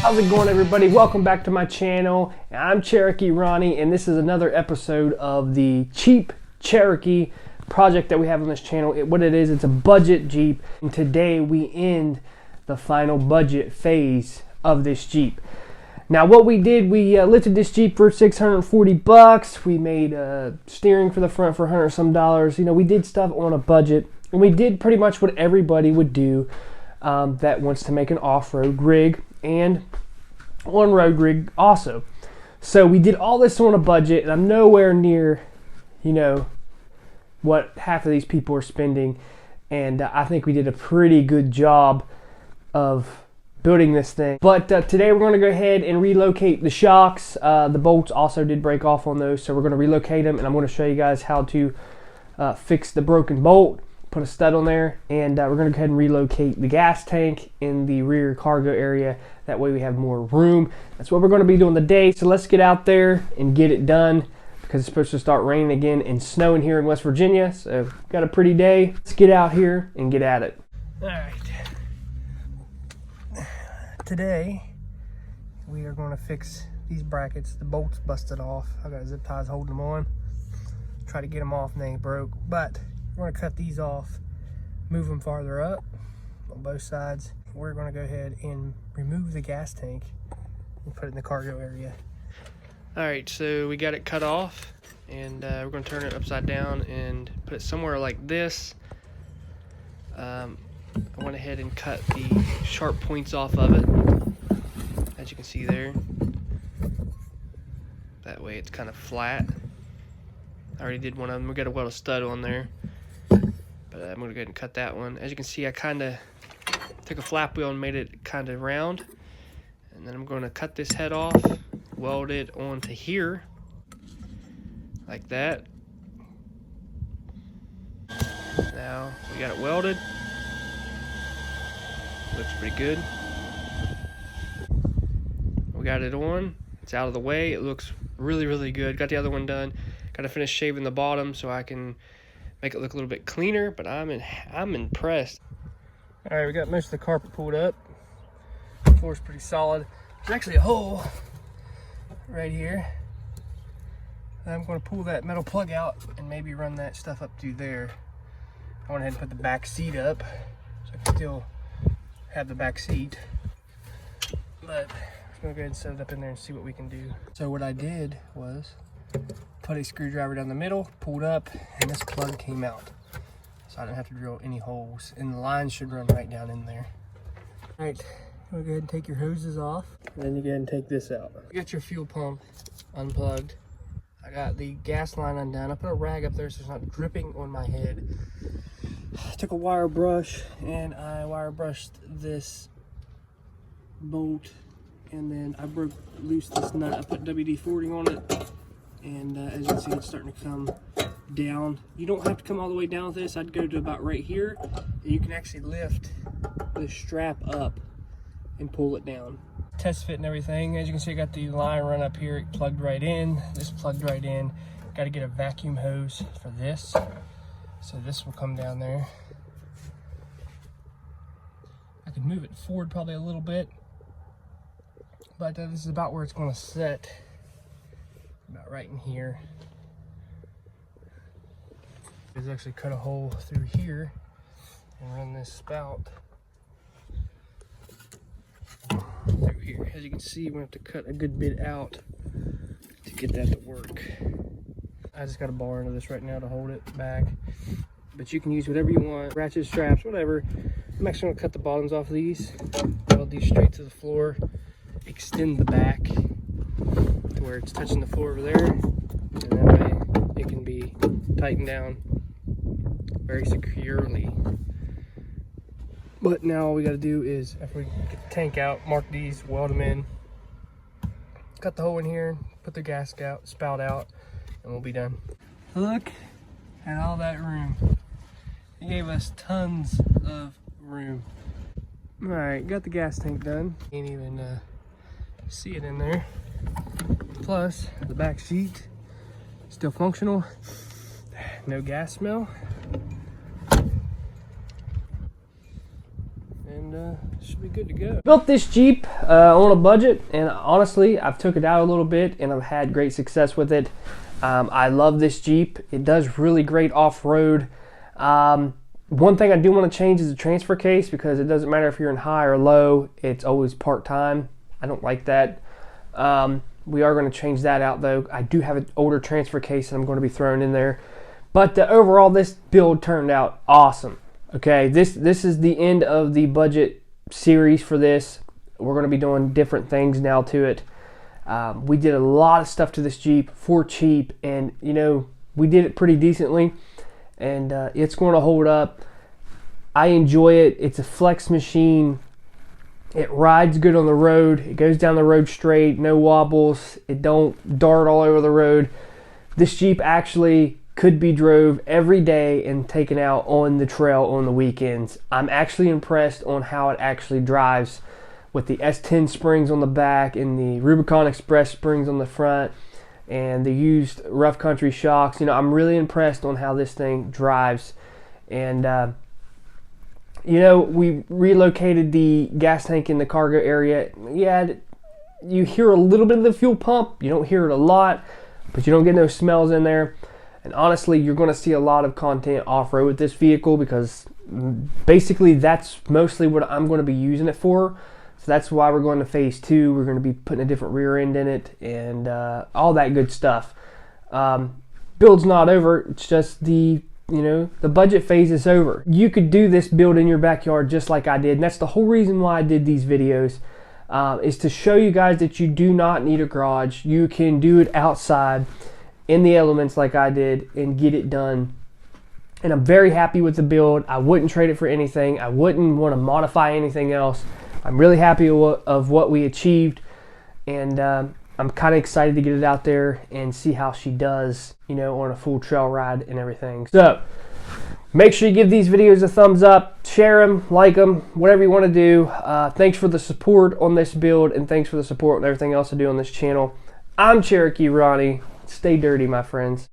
How's it going, everybody? Welcome back to my channel. I'm Cherokee Ronnie, and this is another episode of the cheap Cherokee project that we have on this channel. What it is, it's a budget Jeep, and today we end the final budget phase of this Jeep. Now what we did, we lifted this Jeep for 640 bucks. We made steering for the front for $100 some. You know, we did stuff on a budget, and we did pretty much what everybody would do that wants to make an off-road rig and on-road rig also. So we did all this on a budget, and I'm nowhere near, you know, what half of these people are spending. And I think we did a pretty good job of building this thing. But today we're going to go ahead and relocate the shocks. The bolts also did break off on those, so we're going to relocate them, and I'm going to show you guys how to fix the broken bolt, put a stud on there, and we're going to go ahead and relocate the gas tank in the rear cargo area. That way we have more room. That's what we're going to be doing today. So let's get out there and get it done, because it's supposed to start raining again and snowing here in West Virginia. So got a pretty day. Let's get out here and get at it. All right. Today we are going to fix these brackets. The bolts busted off. I got zip ties holding them on. Try to get them off and they ain't broke. But we're going to cut these off, move them farther up on both sides. We're going to go ahead and remove the gas tank and put it in the cargo area. All right, so we got it cut off, and we're going to turn it upside down and put it somewhere like this. I went ahead and cut the sharp points off of it, as you can see there. That way it's kind of flat. I already did one of them. We got to weld a stud on there. But I'm going to go ahead and cut that one. As you can see, I kind of took a flap wheel and made it kind of round. And then I'm going to cut this head off, weld it onto here, like that. Now we got it welded. Looks pretty good. We got it on. It's out of the way. It looks really, really good. Got the other one done. Got to finish shaving the bottom so I can make it look a little bit cleaner, but I'm impressed. All right, we got most of the carpet pulled up. The floor's pretty solid. There's actually a hole right here. I'm going to pull that metal plug out and maybe run that stuff up through there. I went ahead and put the back seat up so I can still have the back seat. But I'm going to go ahead and set it up in there and see what we can do. So what I did was put a screwdriver down the middle, pulled up, and this plug came out. So I didn't have to drill any holes, and the line should run right down in there. All right, go ahead and take your hoses off, and then you go ahead and take this out. You got your fuel pump unplugged. I got the gas line undone. I put a rag up there so it's not dripping on my head. I took a wire brush, and I wire brushed this bolt, and then I broke loose this nut. I put WD-40 on it. And as you can see, it's starting to come down. You don't have to come all the way down with this. I'd go to about right here, and you can actually lift the strap up and pull it down. Test fit and everything. As you can see, I got the line run up here. It plugged right in. This plugged right in. Got to get a vacuum hose for this. So this will come down there. I could move it forward probably a little bit, but this is about where it's going to sit. About right in here. Is actually cut a hole through here and run this spout through here. As you can see, we have to cut a good bit out to get that to work. I just got a bar into this right now to hold it back, but you can use whatever you want, ratchet straps, whatever. I'm actually going to cut the bottoms off of these, weld these straight to the floor, extend the back to where it's touching the floor over there, and that way it can be tightened down very securely. But now all we got to do is, after we get the tank out, mark these, weld them in, cut the hole in here, put the gas spout out, and we'll be done. Look at all that room. It gave us tons of room. All right, got the gas tank done. Can't even see it in there. Plus, the back seat still functional. No gas smell. And should be good to go. Built this Jeep on a budget, and honestly, I've took it out a little bit, and I've had great success with it. I love this Jeep. It does really great off-road. One thing I do want to change is the transfer case, because it doesn't matter if you're in high or low, it's always part-time. I don't like that. We are going to change that out though. I do have an older transfer case that I'm going to be throwing in there. But overall, this build turned out awesome. Okay, this is the end of the budget series for this. We're going to be doing different things now to it. We did a lot of stuff to this Jeep for cheap, and you know, we did it pretty decently, and it's going to hold up. I enjoy it. It's a flex machine. It rides good on the road. It goes down the road straight, no wobbles. It don't dart all over the road. This Jeep actually could be drove every day and taken out on the trail on the weekends. I'm actually impressed on how it actually drives with the S10 springs on the back and the Rubicon Express springs on the front and the used rough country shocks. You know, I'm really impressed on how this thing drives. And you know, we relocated the gas tank in the cargo area. Yeah, you hear a little bit of the fuel pump. You don't hear it a lot, but you don't get no smells in there. And honestly, you're going to see a lot of content off-road with this vehicle, because basically that's mostly what I'm going to be using it for. So that's why we're going to phase 2. We're going to be putting a different rear end in it and all that good stuff. Build's not over. It's just the budget phase is over. You could do this build in your backyard just like I did, and that's the whole reason why I did these videos, is to show you guys that you do not need a garage. You can do it outside in the elements like I did and get it done. And I'm very happy with the build. I wouldn't trade it for anything. I wouldn't want to modify anything else. I'm really happy of what we achieved, and I'm kind of excited to get it out there and see how she does, you know, on a full trail ride and everything. So make sure you give these videos a thumbs up, share them, like them, whatever you want to do. Thanks for the support on this build, and thanks for the support on everything else I do on this channel. I'm Cherokee Ronnie. Stay dirty, my friends.